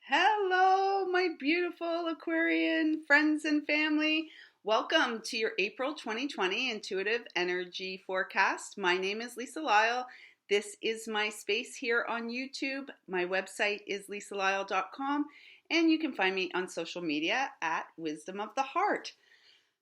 Hello, my beautiful Aquarian friends and family. Welcome to your April 2020 Intuitive Energy Forecast. My name is Lyle. This is my space here on YouTube. My website is lisalyle.com, and you can find me on social media at Wisdom of the Heart.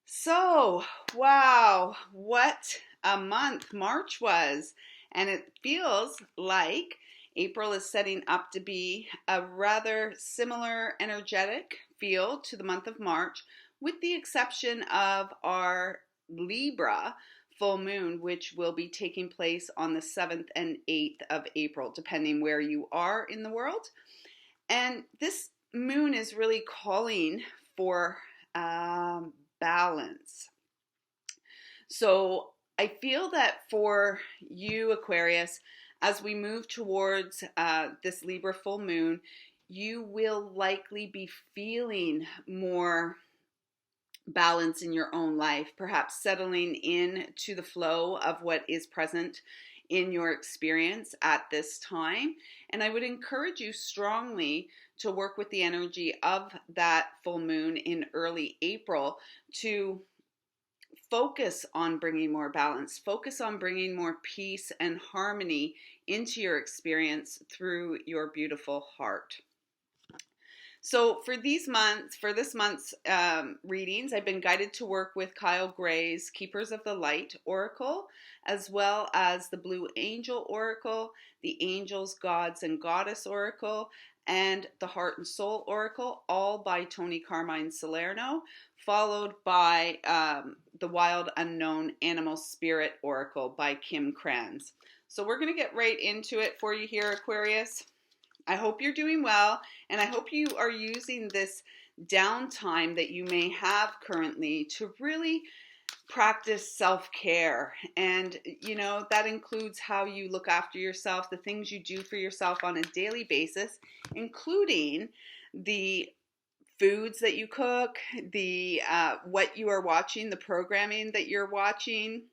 So, wow, what a month March was. And it feels like April is setting up to be a rather similar energetic feel to the month of March, with the exception of our Libra full moon, which will be taking place on the 7th and 8th of April, depending where you are in the world. And this moon is really calling for balance. So I feel that for you, Aquarius, as we move towards this Libra full moon, you will likely be feeling more balance in your own life, perhaps settling in to the flow of what is present in your experience at this time. And I would encourage you strongly to work with the energy of that full moon in early April to focus on bringing more balance, focus on bringing more peace and harmony into your experience through your beautiful heart. So for this month's readings, I've been guided to work with Kyle Gray's Keepers of the Light Oracle, as well as the Blue Angel Oracle, the Angels, Gods, and Goddess Oracle, and the Heart and Soul Oracle, all by Toni, Carmine, Salerno, followed by the Wild Unknown Animal Spirit Oracle by Kim Kranz. So we're going to get right into it for you here, Aquarius. I hope you're doing well, and I hope you are using this downtime that you may have currently to really practice self-care. And, that includes how you look after yourself, the things you do for yourself on a daily basis, including the foods that you cook, the what you are watching, the programming that you're watching,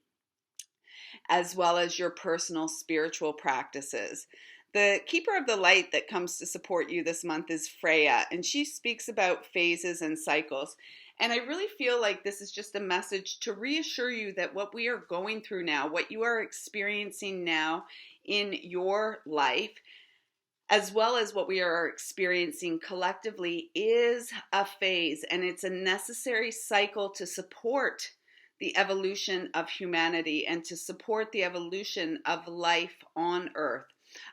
as well as your personal spiritual practices. The keeper of the light that comes to support you this month is Freya, and she speaks about phases and cycles. And I really feel like this is just a message to reassure you that what we are going through now, what you are experiencing now in your life, as well as what we are experiencing collectively, is a phase, and it's a necessary cycle to support the evolution of humanity and to support the evolution of life on Earth.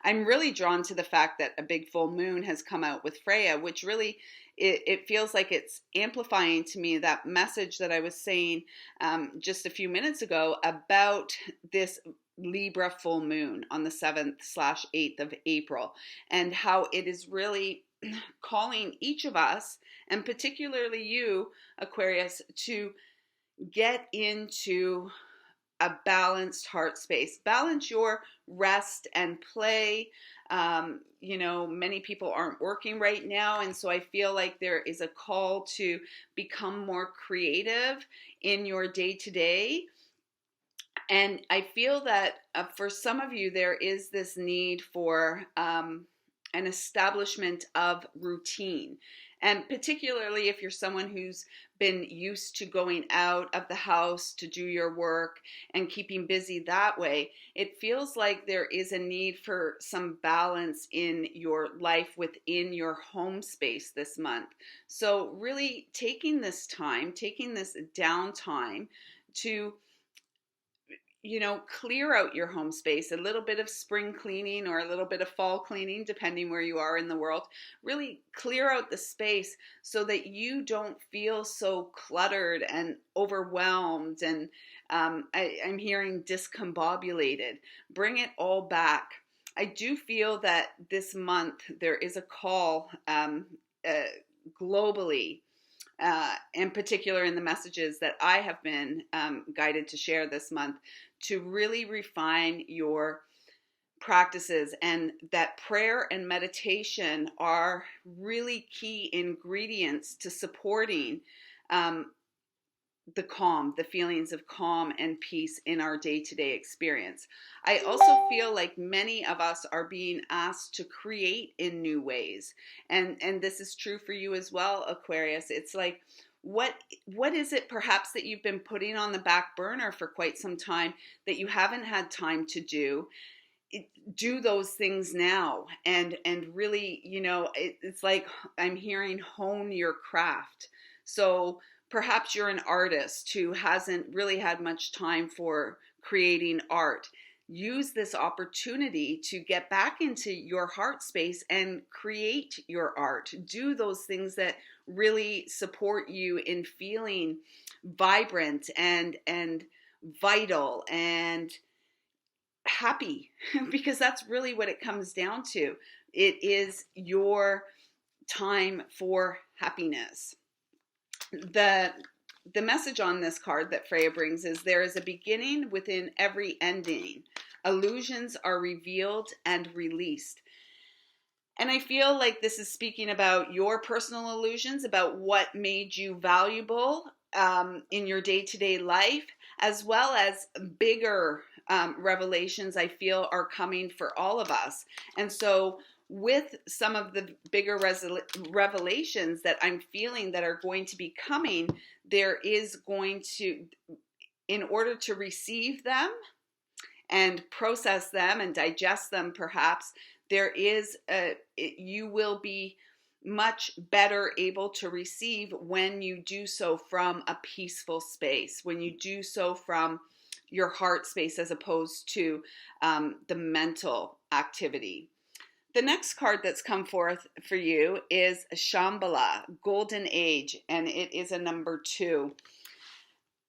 I'm really drawn to the fact that a big full moon has come out with Freya, which really, it feels like it's amplifying to me that message that I was saying just a few minutes ago about this Libra full moon on the 7th/8th of April, and how it is really calling each of us, and particularly you, Aquarius, to get into a balanced heart space. Balance your rest and play. Many people aren't working right now, and so I feel like there is a call to become more creative in your day-to-day. And I feel that for some of you, there is this need for an establishment of routine. And particularly if you're someone who's been used to going out of the house to do your work and keeping busy that way, it feels like there is a need for some balance in your life within your home space this month. So really taking this downtime to clear out your home space, a little bit of spring cleaning or a little bit of fall cleaning, depending where you are in the world. Really clear out the space so that you don't feel so cluttered and overwhelmed and I'm hearing discombobulated. Bring it all back. I do feel that this month there is a call globally, in particular in the messages that I have been guided to share this month, to really refine your practices, and that prayer and meditation are really key ingredients to supporting the calm, the feelings of calm and peace in our day-to-day experience. I also feel like many of us are being asked to create in new ways. And this is true for you as well, Aquarius. It's like, what is it perhaps that you've been putting on the back burner for quite some time that you haven't had time to do? Do those things now, and really, it's like I'm hearing hone your craft. So perhaps you're an artist who hasn't really had much time for creating art. Use this opportunity to get back into your heart space and create your art. Do those things that really support you in feeling vibrant and vital and happy, because that's really what it comes down to. It is your time for happiness. The message on this card that Freya brings is, there is a beginning within every ending. Illusions are revealed and released. And I feel like this is speaking about your personal illusions, about what made you valuable in your day-to-day life, as well as bigger revelations I feel are coming for all of us. And so with some of the bigger revelations that I'm feeling that are going to be coming, there is going to, in order to receive them and process them and digest them, perhaps, there is you will be much better able to receive when you do so from a peaceful space, when you do so from your heart space as opposed to the mental activity. The next card that's come forth for you is Shambhala, Golden Age, and it is a number 2.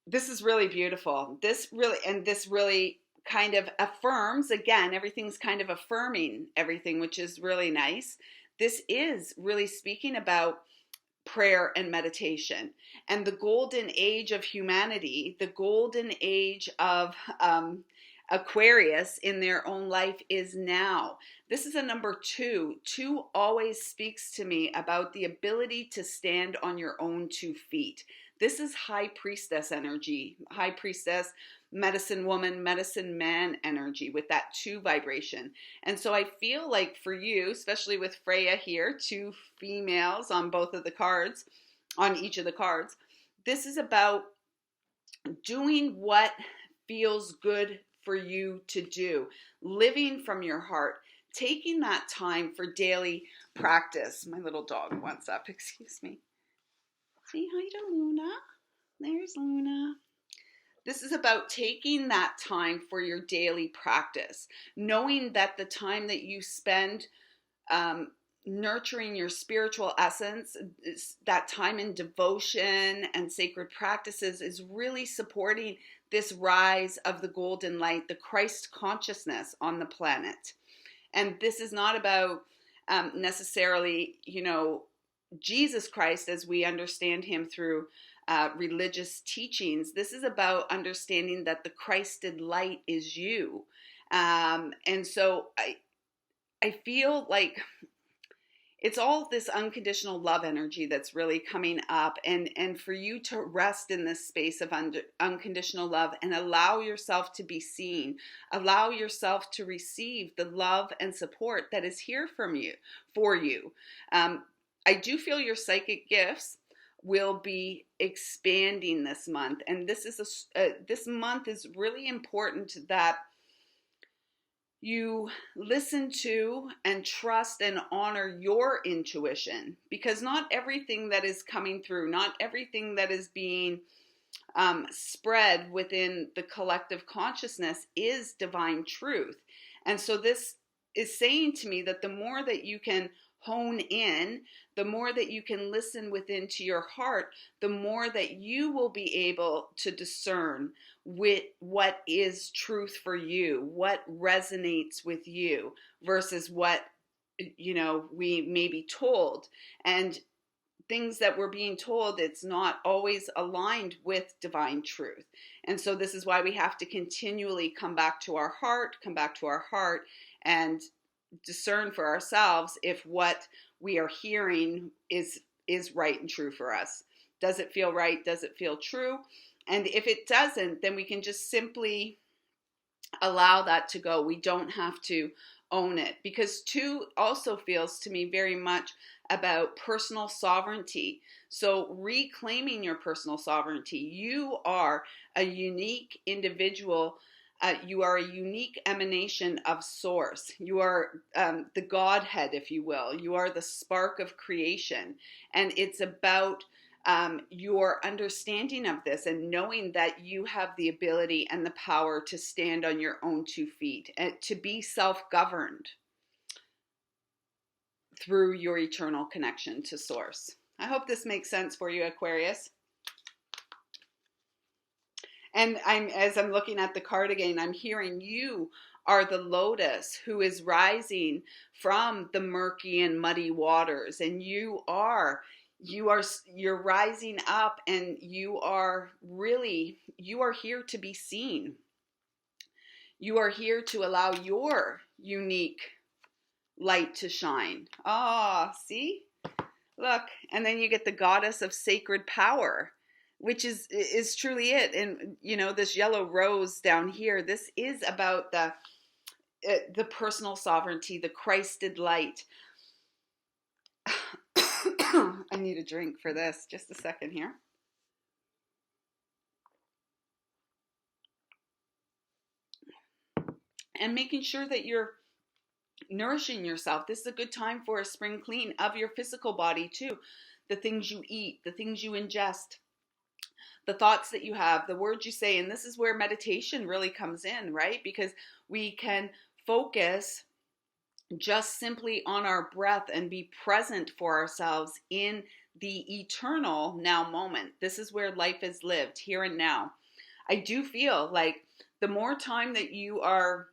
This is really beautiful. This really kind of affirms, again, everything's kind of affirming everything, which is really nice. This is really speaking about prayer and meditation, and the golden age of humanity, the golden age of Aquarius in their own life is now. This is a number 2. 2 always speaks to me about the ability to stand on your own 2 feet. This is high priestess energy, high priestess, medicine woman, medicine man energy with that 2 vibration. And so I feel like for you, especially with Freya here, 2 females on both of the cards, on each of the cards, this is about doing what feels good for you to do, living from your heart, taking that time for daily practice. My little dog wants up, excuse me. Say hi to Luna. There's Luna. This is about taking that time for your daily practice, knowing that the time that you spend nurturing your spiritual essence, that time in devotion and sacred practices is really supporting this rise of the golden light, the Christ consciousness on the planet. And this is not about necessarily, Jesus Christ as we understand him through religious teachings. This is about understanding that the Christed light is you. And so I feel like it's all this unconditional love energy that's really coming up, and for you to rest in this space of unconditional love and allow yourself to be seen, allow yourself to receive the love and support that is here for you. I do feel your psychic gifts will be expanding this month, and this month is really important that you listen to and trust and honor your intuition, because not everything that is coming through, not everything that is being spread within the collective consciousness is divine truth. And so this is saying to me that the more that you can hone in, the more that you can listen within to your heart, the more that you will be able to discern with what is truth for you, what resonates with you versus what, we may be told. And things that we're being told, it's not always aligned with divine truth. And so this is why we have to continually come back to our heart, and discern for ourselves if what we are hearing is right and true for us. Does it feel right? Does it feel true? And if it doesn't, then we can just simply allow that to go. We don't have to own it, because 2 also feels to me very much about personal sovereignty. So reclaiming your personal sovereignty. You are a unique individual. You are a unique emanation of source. You are the Godhead, if you will. You are the spark of creation. And it's about your understanding of this and knowing that you have the ability and the power to stand on your own 2 feet and to be self-governed through your eternal connection to source. I hope this makes sense for you, Aquarius. And as I'm looking at the card again, I'm hearing you are the lotus who is rising from the murky and muddy waters, and you're rising up, and you are here to be seen. You are here to allow your unique light to shine. See? Look, and then you get the goddess of sacred power, which is truly it. And this yellow rose down here, this is about the personal sovereignty, the Christed light. I need a drink for this. Just a second here. And making sure that you're nourishing yourself. This is a good time for a spring clean of your physical body too. The things you eat, the things you ingest, the thoughts that you have, the words you say. And this is where meditation really comes in, right? Because we can focus just simply on our breath and be present for ourselves in the eternal now moment. This is where life is lived, here and now. I do feel like the more time that you are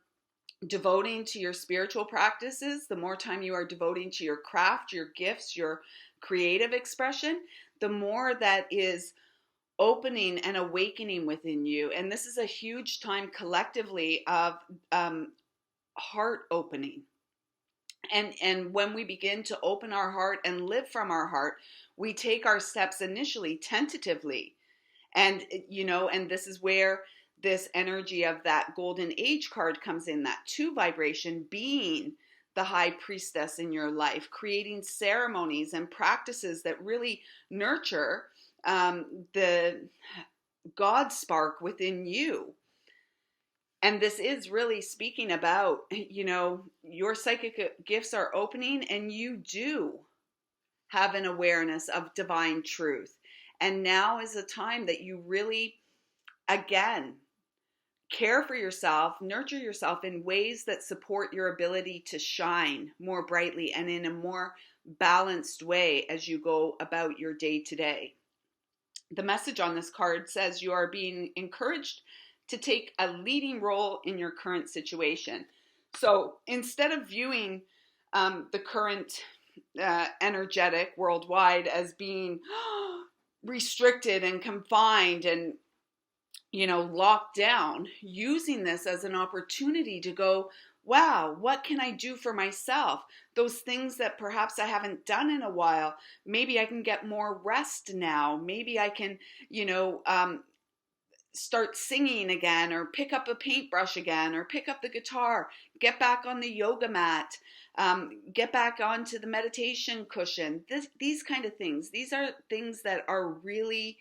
devoting to your spiritual practices, the more time you are devoting to your craft, your gifts, your creative expression, the more that is opening and awakening within you. And this is a huge time collectively of heart opening. And when we begin to open our heart and live from our heart, we take our steps initially tentatively. And this is where this energy of that golden age card comes in, that 2 vibration, being the high priestess in your life, creating ceremonies and practices that really nurture the God spark within you. And this is really speaking about, your psychic gifts are opening, and you do have an awareness of divine truth. And now is a time that you really, again, care for yourself, nurture yourself in ways that support your ability to shine more brightly and in a more balanced way as you go about your day to day. The message on this card says you are being encouraged to take a leading role in your current situation. So instead of viewing the current energetic worldwide as being restricted and confined and locked down, using this as an opportunity to go, wow, what can I do for myself? Those things that perhaps I haven't done in a while. Maybe I can get more rest now. Maybe I can, start singing again, or pick up a paintbrush again, or pick up the guitar, get back on the yoga mat, get back onto the meditation cushion. These kind of things. These are things that are really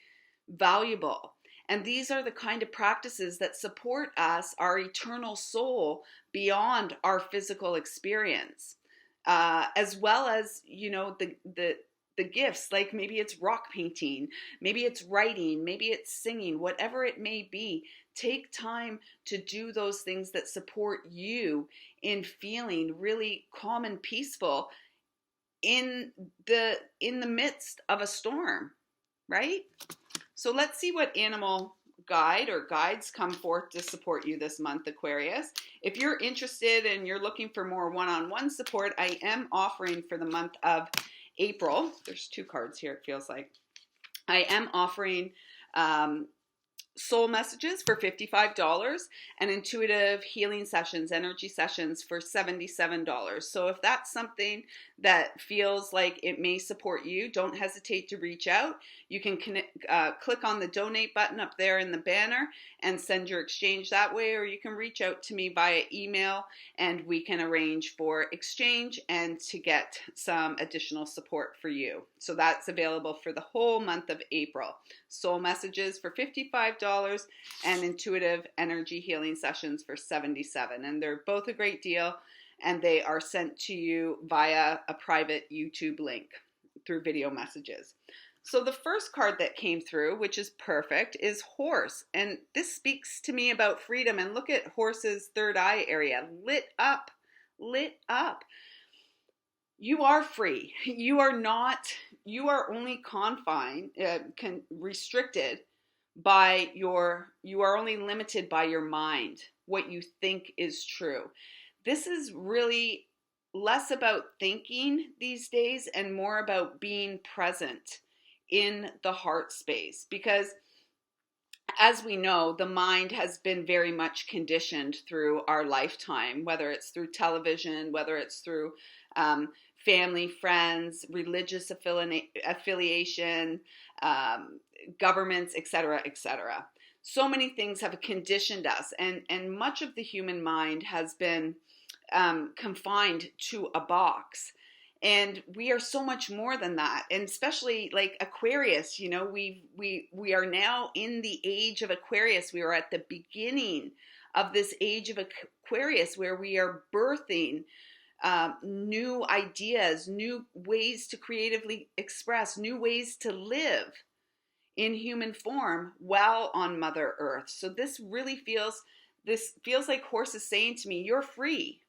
valuable. And these are the kind of practices that support us, our eternal soul, beyond our physical experience, as well as, the gifts, like maybe it's rock painting, maybe it's writing, maybe it's singing, whatever it may be. Take time to do those things that support you in feeling really calm and peaceful in the midst of a storm, right? So let's see what animal guide or guides come forth to support you this month, Aquarius. If you're interested and you're looking for more one-on-one support, I am offering for the month of April. There's 2 cards here, it feels like. I am offering soul messages for $55 and intuitive healing sessions, energy sessions for $77. So if that's something that feels like it may support you, don't hesitate to reach out. You can click on the donate button up there in the banner and send your exchange that way, or you can reach out to me via email and we can arrange for exchange and to get some additional support for you. So that's available for the whole month of April. Soul messages for $55 and intuitive energy healing sessions for $77. And they're both a great deal, and they are sent to you via a private YouTube link through video messages. So the first card that came through, which is perfect, is Horse. And this speaks to me about freedom. And look at Horse's third eye area, lit up, lit up. You are free. You are not, you are only confined, restricted by you are only limited by your mind, what you think is true. This is really less about thinking these days and more about being present in the heart space, because as we know, the mind has been very much conditioned through our lifetime, whether it's through television, whether it's through family, friends, religious affiliation, governments, etc., etc. So many things have conditioned us, and much of the human mind has been confined to a box. And we are so much more than that. And especially like Aquarius, you know, we are now in the age of Aquarius. We are at the beginning of this age of Aquarius where we are birthing new ideas, new ways to creatively express, new ways to live in human form while on Mother Earth. So this feels like Horse is saying to me, you're free.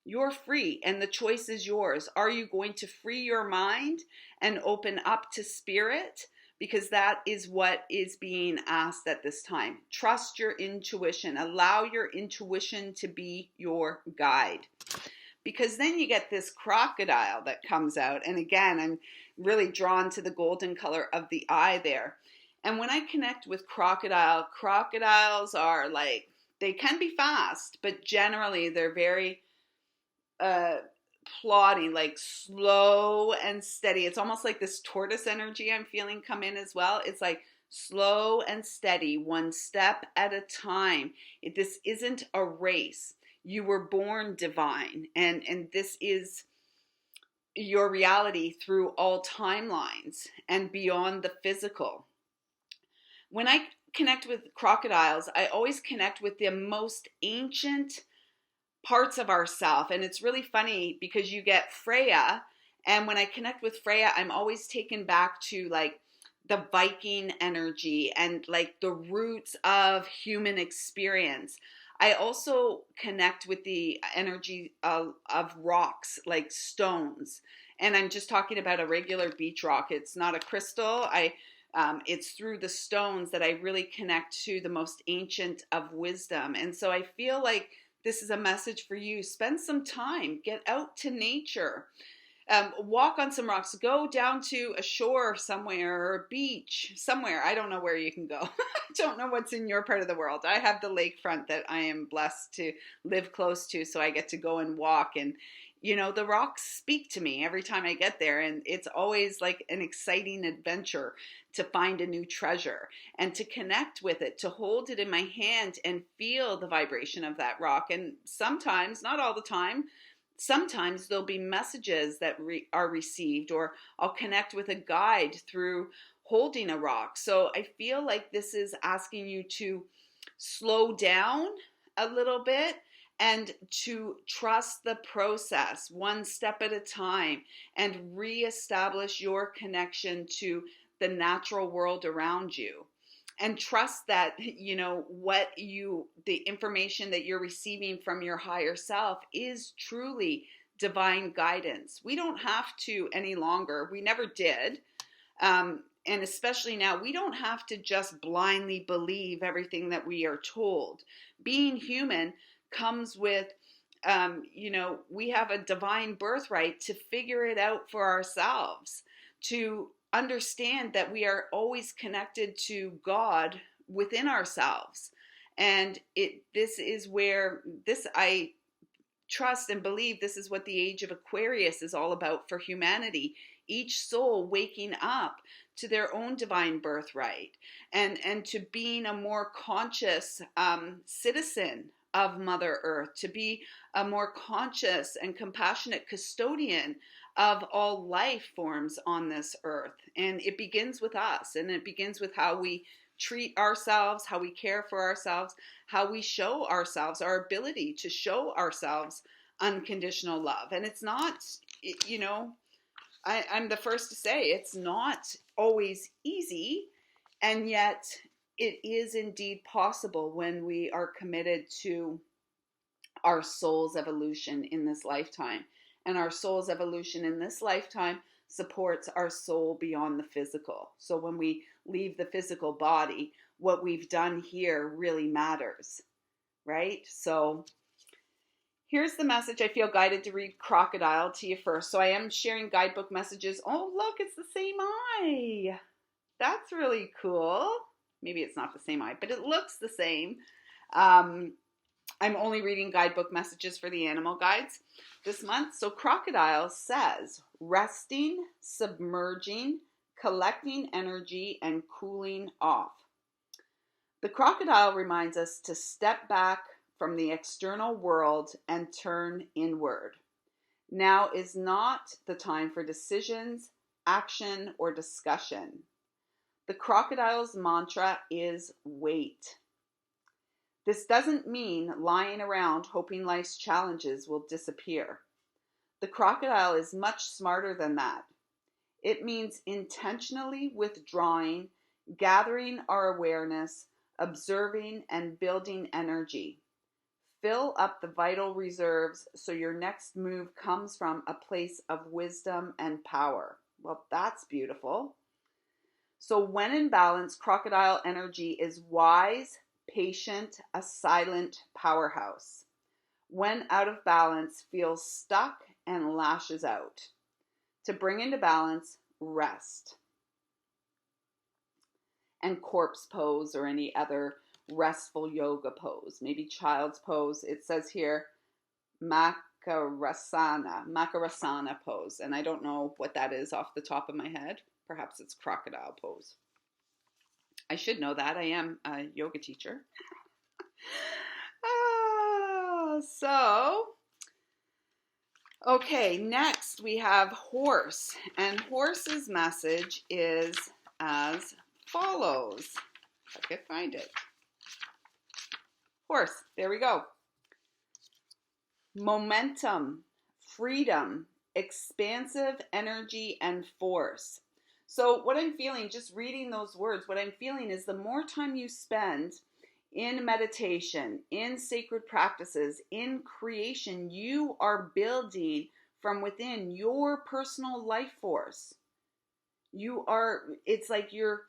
You're free, and the choice is yours. Are you going to free your mind and open up to spirit? Because that is what is being asked at this time. Trust your intuition. Allow your intuition to be your guide. Because then you get this crocodile that comes out. And again, I'm really drawn to the golden color of the eye there. And when I connect with crocodiles are like, they can be fast, but generally they're very plodding, like slow and steady. It's almost like this tortoise energy I'm feeling come in as well. It's like slow and steady, one step at a time. This isn't a race. You were born divine, and this is your reality through all timelines and beyond the physical. When I connect with crocodiles, I always connect with the most ancient parts of ourself. And it's really funny because you get Freya, and when I connect with Freya, I'm always taken back to like the Viking energy and like the roots of human experience. I also connect with the energy of rocks, like stones. And I'm just talking about a regular beach rock. It's not a crystal. It's through the stones that I really connect to the most ancient of wisdom. And so I feel like this is a message for you. Spend some time, get out to nature, walk on some rocks, go down to a shore somewhere or a beach somewhere. I don't know where you can go. I don't know what's in your part of the world. I have the lakefront that I am blessed to live close to, so I get to go and walk. And, you know, the rocks speak to me every time I get there. And it's always like an exciting adventure to find a new treasure and to connect with it, to hold it in my hand and feel the vibration of that rock. And sometimes, not all the time, sometimes there'll be messages that are received, or I'll connect with a guide through holding a rock. So I feel like this is asking you to slow down a little bit and to trust the process one step at a time and reestablish your connection to the natural world around you. And trust that, you know, the information that you're receiving from your higher self is truly divine guidance. We don't have to any longer. We never did. And especially now, we don't have to just blindly believe everything that we are told. Being human comes with, we have a divine birthright to figure it out for ourselves, to understand that we are always connected to God within ourselves. And this is where I trust and believe this is what the age of Aquarius is all about for humanity. Each soul waking up to their own divine birthright and to being a more conscious citizen of Mother Earth, to be a more conscious and compassionate custodian of all life forms on this earth. And it begins with us, and it begins with how we treat ourselves, how we care for ourselves, how we show ourselves, our ability to show ourselves unconditional love. And it's not, you know, I'm the first to say it's not always easy, and yet it is indeed possible when we are committed to our soul's evolution in this lifetime. And our soul's evolution in this lifetime supports our soul beyond the physical. So when we leave the physical body, what we've done here really matters, right? So here's the message. I feel guided to read Crocodile to you first. So I am sharing guidebook messages. Oh, look, it's the same eye. That's really cool. Maybe it's not the same eye, but it looks the same. I'm only reading guidebook messages for the animal guides this month. So Crocodile says, resting, submerging, collecting energy, and cooling off. The crocodile reminds us to step back from the external world and turn inward. Now is not the time for decisions, action, or discussion. The crocodile's mantra is wait. This doesn't mean lying around hoping life's challenges will disappear. The crocodile is much smarter than that. It means intentionally withdrawing, gathering our awareness, observing, and building energy. Fill up the vital reserves so your next move comes from a place of wisdom and power. Well, that's beautiful. So when in balance, crocodile energy is wise, patient, a silent powerhouse. When out of balance, feels stuck and lashes out. To bring into balance, rest. And corpse pose or any other restful yoga pose, maybe child's pose. It says here, Makarasana pose. And I don't know what that is off the top of my head. Perhaps it's crocodile pose. I should know that. I am a yoga teacher. Okay, next we have horse. And horse's message is as follows. If I could find it. Horse, there we go. Momentum, freedom, expansive energy, and force. So what I'm feeling, just reading those words, what I'm feeling is the more time you spend in meditation, in sacred practices, in creation, you are building from within your personal life force. It's like you're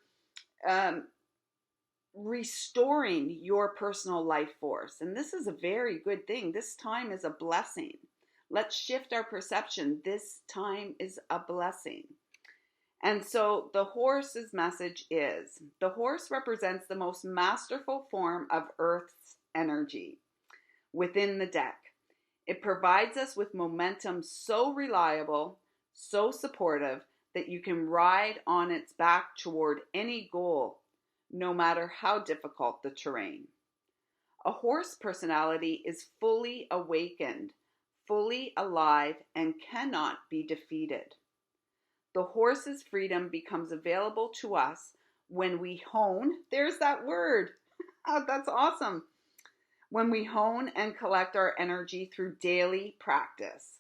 restoring your personal life force. And this is a very good thing. This time is a blessing. Let's shift our perception. This time is a blessing. And so the horse's message is, the horse represents the most masterful form of Earth's energy within the deck. It provides us with momentum so reliable, so supportive, that you can ride on its back toward any goal, no matter how difficult the terrain. A horse personality is fully awakened, fully alive, and cannot be defeated. The horse's freedom becomes available to us when we hone. There's that word. Oh, that's awesome. When we hone and collect our energy through daily practice.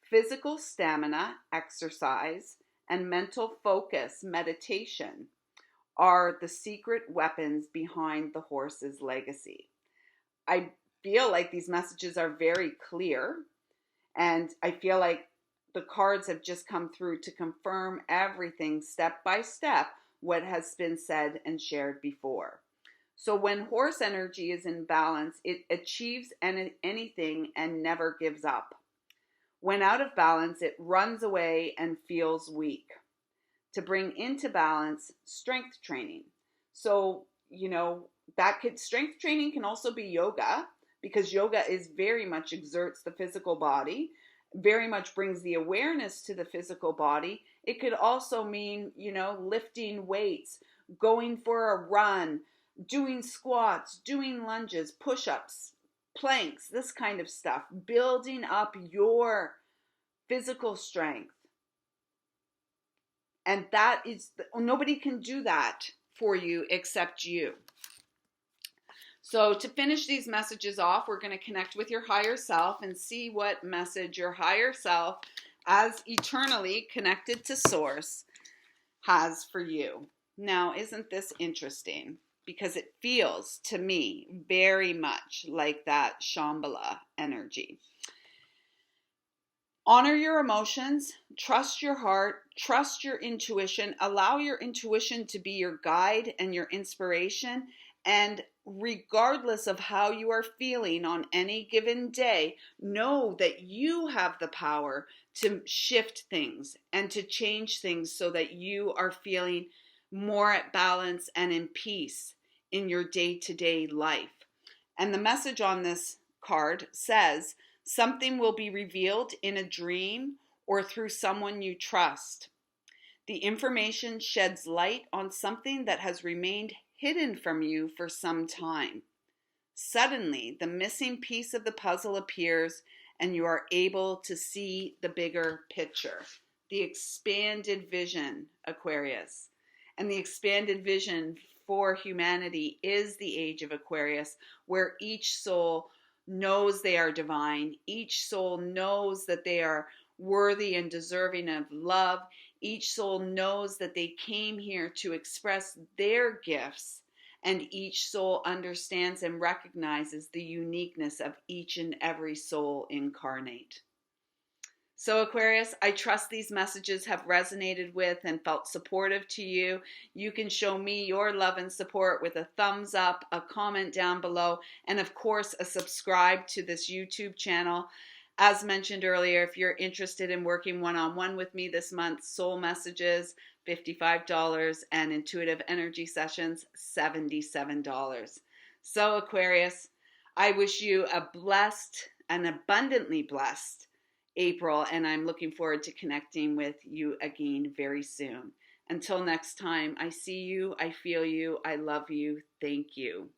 Physical stamina, exercise, and mental focus, meditation, are the secret weapons behind the horse's legacy. I feel like these messages are very clear, and I feel like the cards have just come through to confirm everything step by step, what has been said and shared before. So when horse energy is in balance, it achieves anything and never gives up. When out of balance, it runs away and feels weak. To bring into balance, strength training. So, that strength training can also be yoga, because yoga is very much exerts the physical body, very much brings the awareness to the physical body. It could also mean, lifting weights, going for a run, doing squats, doing lunges, push-ups, planks, this kind of stuff, building up your physical strength. And that is, nobody can do that for you except you. So to finish these messages off, we're going to connect with your higher self and see what message your higher self, as eternally connected to Source, has for you. Now, isn't this interesting? Because it feels to me very much like that Shambhala energy. Honor your emotions, trust your heart, trust your intuition, allow your intuition to be your guide and your inspiration, and regardless of how you are feeling on any given day, know that you have the power to shift things and to change things so that you are feeling more at balance and in peace in your day-to-day life. And the message on this card says, something will be revealed in a dream or through someone you trust. The information sheds light on something that has remained hidden from you for some time. Suddenly, the missing piece of the puzzle appears and you are able to see the bigger picture, the expanded vision, Aquarius. And the expanded vision for humanity is the age of Aquarius, where each soul knows they are divine. Each soul knows that they are worthy and deserving of love. Each soul knows that they came here to express their gifts, and each soul understands and recognizes the uniqueness of each and every soul incarnate. So Aquarius, I trust these messages have resonated with and felt supportive to you. You can show me your love and support with a thumbs up, a comment down below, and of course a subscribe to this YouTube channel. As mentioned earlier, if you're interested in working one-on-one with me this month, soul messages, $55, and intuitive energy sessions, $77. So Aquarius, I wish you a blessed and abundantly blessed April, and I'm looking forward to connecting with you again very soon. Until next time, I see you, I feel you, I love you, thank you.